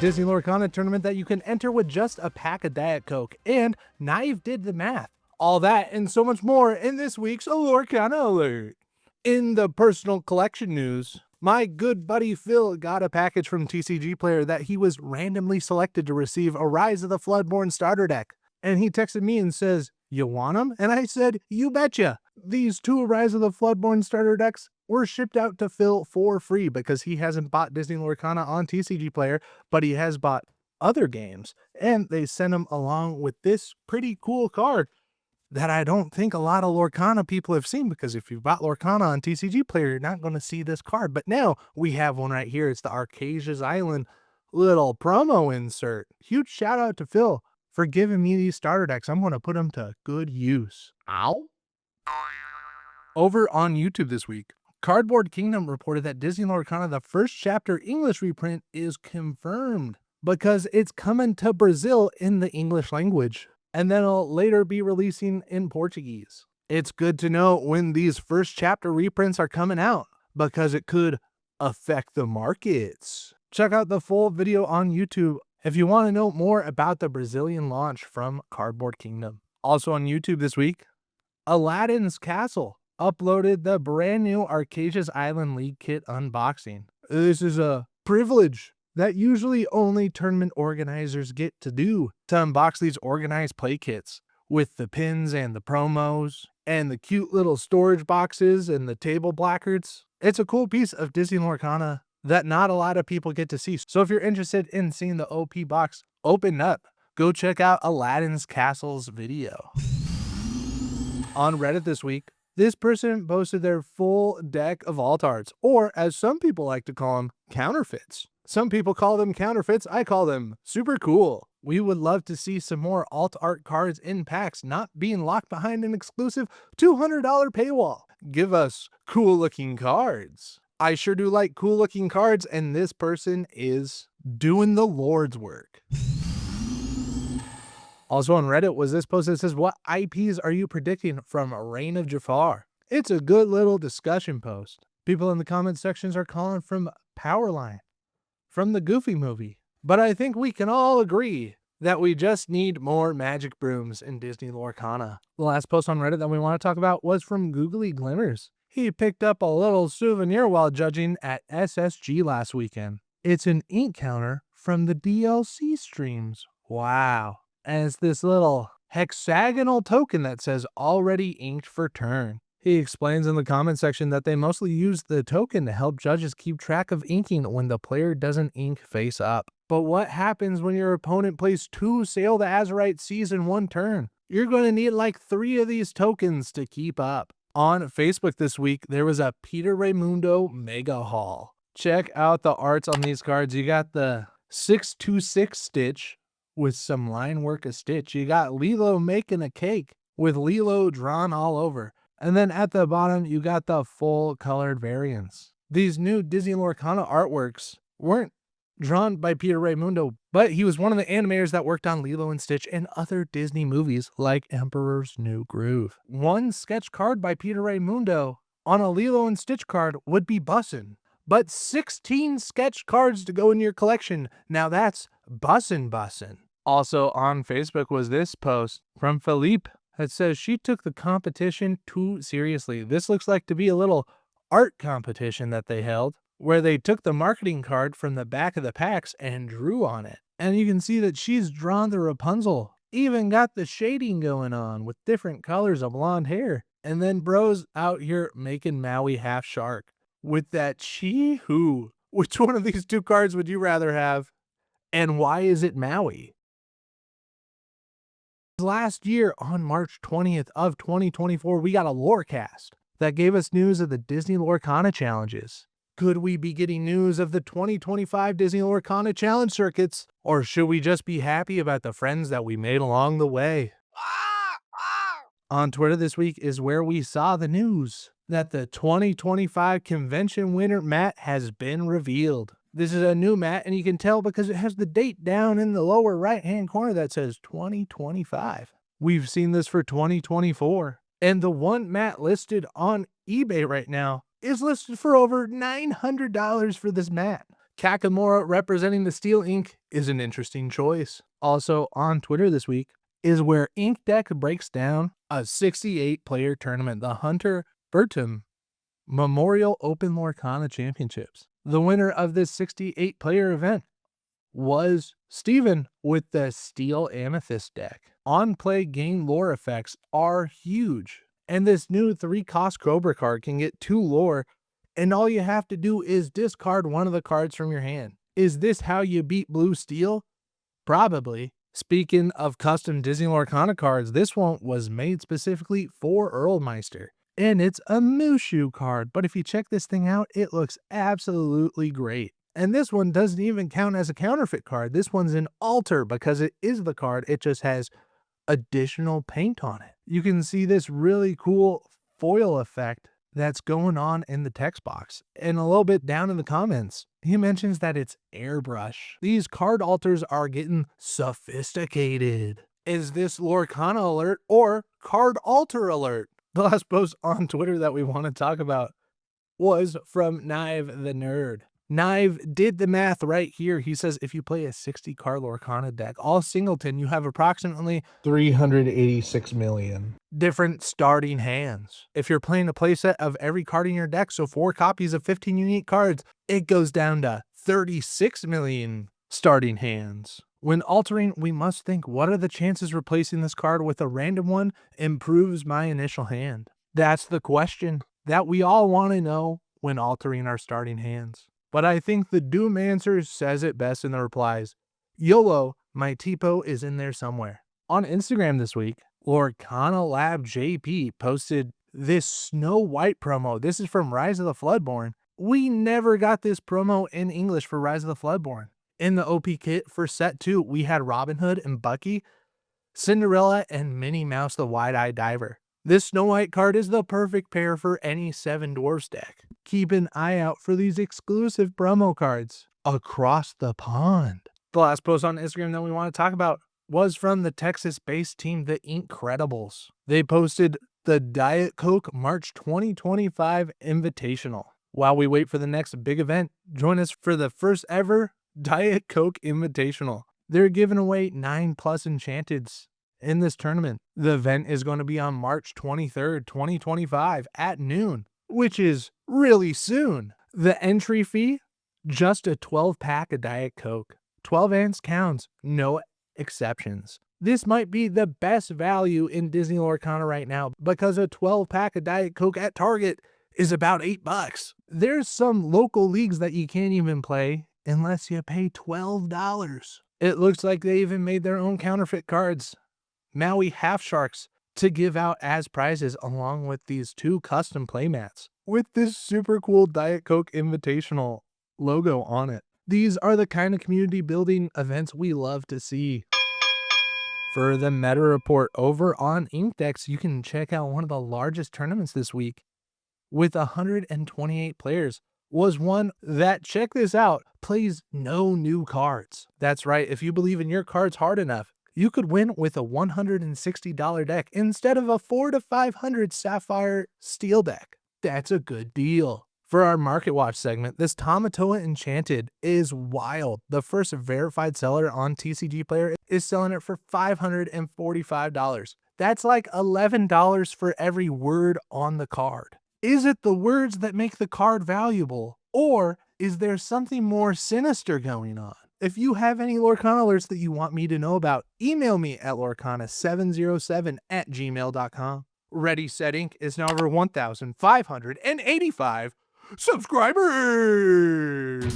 Disney Lorcana tournament that you can enter with just a pack of Diet Coke, and Naive did the math. All that and so much more in this week's Lorcana Alert. In the personal collection news, my good buddy Phil got a package from TCG Player that he was randomly selected to receive a Rise of the Floodborn starter deck. And he texted me and says, "You want them?" And I said, "You betcha." These 2 Rise of the Floodborn starter decks were shipped out to Phil for free because he hasn't bought Disney Lorcana on TCG Player, but he has bought other games. And they sent him along with this pretty cool card that I don't think a lot of Lorcana people have seen, because if you bought Lorcana on TCG Player, you're not going to see this card. But now we have one right here. It's the Arcasia's Island little promo insert. Huge shout out to Phil for giving me these starter decks. I'm going to put them to good use. Ow. Over on YouTube this week, Cardboard Kingdom reported that Disney Lorcana the First Chapter English reprint is confirmed because it's coming to Brazil in the English language, and then it'll later be releasing in Portuguese. It's good to know when these First Chapter reprints are coming out because it could affect the markets. Check out the full video on YouTube if you want to know more about the Brazilian launch from Cardboard Kingdom. Also on YouTube this week, Aladdin's Castle uploaded the brand new Arcasia's Island League kit unboxing. This is a privilege that usually only tournament organizers get to do, to unbox these organized play kits with the pins and the promos and the cute little storage boxes and the table placards. It's a cool piece of Disney Lorcana that not a lot of people get to see. So if you're interested in seeing the OP box open up, go check out Aladdin's Castle's video. On Reddit this week, this person posted their full deck of alt arts, or as some people like to call them, counterfeits. Some people call them counterfeits, I call them super cool. We would love to see some more alt art cards in packs, not being locked behind an exclusive $200 paywall. Give us cool looking cards. I sure do like cool looking cards, and this person is doing the Lord's work. Also on Reddit was this post that says, "What IPs are you predicting from Reign of Jafar?" It's a good little discussion post. People in the comment sections are calling from Powerline, from the Goofy movie. But I think we can all agree that we just need more magic brooms in Disney Lorcana. The last post on Reddit that we want to talk about was from Googly Glimmers. He picked up a little souvenir while judging at SSG last weekend. It's an ink counter from the DLC streams. Wow. And it's this little hexagonal token that says already inked for turn. He explains in the comment section that they mostly use the token to help judges keep track of inking when the player doesn't ink face up. But what happens when your opponent plays 2 Sail the Azurite Seas in 1 turn? You're going to need like 3 of these tokens to keep up. On Facebook this week, there was a Peter Raymundo mega haul. Check out the arts on these cards. You got the 626 Stitch with some line work of Stitch. You got Lilo making a cake with Lilo drawn all over. And then at the bottom, you got the full colored variants. These new Disney Lorcana artworks weren't drawn by Peter Raymundo, but he was one of the animators that worked on Lilo and Stitch and other Disney movies like Emperor's New Groove. 1 sketch card by Peter Raymundo on a Lilo and Stitch card would be bussin'. But 16 sketch cards to go in your collection, now that's bussin'. Also on Facebook was this post from Philippe that says she took the competition too seriously. This looks like to be a little art competition that they held, where they took the marketing card from the back of the packs and drew on it. And you can see that she's drawn the Rapunzel, even got the shading going on with different colors of blonde hair. And then bro's out here making Maui half shark with that Chi-Hu. Which one of these 2 cards would you rather have? And why is it Maui? Last year, on March 20th of 2024, we got a Lorecast that gave us news of the Disney Lorcana challenges. Could we be getting news of the 2025 Disney Lorcana challenge circuits? Or should we just be happy about the friends that we made along the way? On Twitter this week is where we saw the news that the 2025 convention winner mat has been revealed. This is a new mat, and you can tell because it has the date down in the lower right-hand corner that says 2025. We've seen this for 2024, and the one mat listed on eBay right now is listed for over $900 for this mat. Kakamora representing the Steel Ink is an interesting choice. Also on Twitter this week is where Ink Deck breaks down a 68-player tournament, the Hunter Burton Memorial OpenLorcana Championships. The winner of this 68-player event was Steven with the Steel Amethyst deck. On-play game lore effects are huge, and this new 3-cost Cobra card can get 2 lore, and all you have to do is discard one of the cards from your hand. Is this how you beat Blue Steel? Probably. Speaking of custom Disney Lorcana cards, this one was made specifically for Earlmiester, and it's a Mushu card, but if you check this thing out, it looks absolutely great. And this one doesn't even count as a counterfeit card. This one's an alter because it is the card, it just has additional paint on it. You can see this really cool foil effect that's going on in the text box. And a little bit down in the comments, he mentions that it's airbrush. These card alters are getting sophisticated. Is this Lorcana alert or card alter alert? The last post on Twitter that we want to talk about was from Knive the Nerd. Knive did the math right here. He says if you play a 60-card Lorcana deck, all singleton, you have approximately 386 million different starting hands. If you're playing a playset of every card in your deck, so 4 copies of 15 unique cards, it goes down to 36 million starting hands. When altering, we must think, what are the chances replacing this card with a random one improves my initial hand? That's the question that we all want to know when altering our starting hands. But I think the Doom answer says it best in the replies. YOLO, my TPO is in there somewhere. On Instagram this week, Lorcana Lab JP posted this Snow White promo. This is from Rise of the Floodborn. We never got this promo in English for Rise of the Floodborn. In the OP kit for set 2, we had Robin Hood and Bucky, Cinderella, and Minnie Mouse the Wide-Eyed Diver. This Snow White card is the perfect pair for any 7 Dwarfs deck. Keep an eye out for these exclusive promo cards across the pond. The last post on Instagram that we want to talk about was from the Texas-based team, the Incredibles. They posted the Diet Coke March 2025 Invitational. While we wait for the next big event, join us for the first ever Diet Coke Invitational. They're giving away 9+ enchanteds in this tournament. The event is going to be on March 23rd, 2025 at noon, which is really soon. The entry fee, just a 12-pack of Diet Coke. 12 ounce counts, no exceptions. This might be the best value in Disney Lorcana right now because a 12-pack of Diet Coke at Target is about $8. There's some local leagues that you can't even play unless you pay $12. It looks like they even made their own counterfeit cards, Maui Half Sharks, to give out as prizes along with these 2 custom playmats with this super cool Diet Coke Invitational logo on it. These are the kind of community building events we love to see. For the meta report over on Inkdex, you can check out one of the largest tournaments this week with 128 players. Was one that, check this out, plays no new cards. That's right, if you believe in your cards hard enough, you could win with a $160 deck instead of a $400 to $500 Sapphire Steel deck. That's a good deal. For our Market Watch segment, this Tamatoa Enchanted is wild. The first verified seller on TCG Player is selling it for $545. That's like $11 for every word on the card. Is it the words that make the card valuable, or is there something more sinister going on? If you have any Lorcana alerts that you want me to know about, email me at lorcana707@gmail.com. Ready Set Inc. is now over 1,585 subscribers!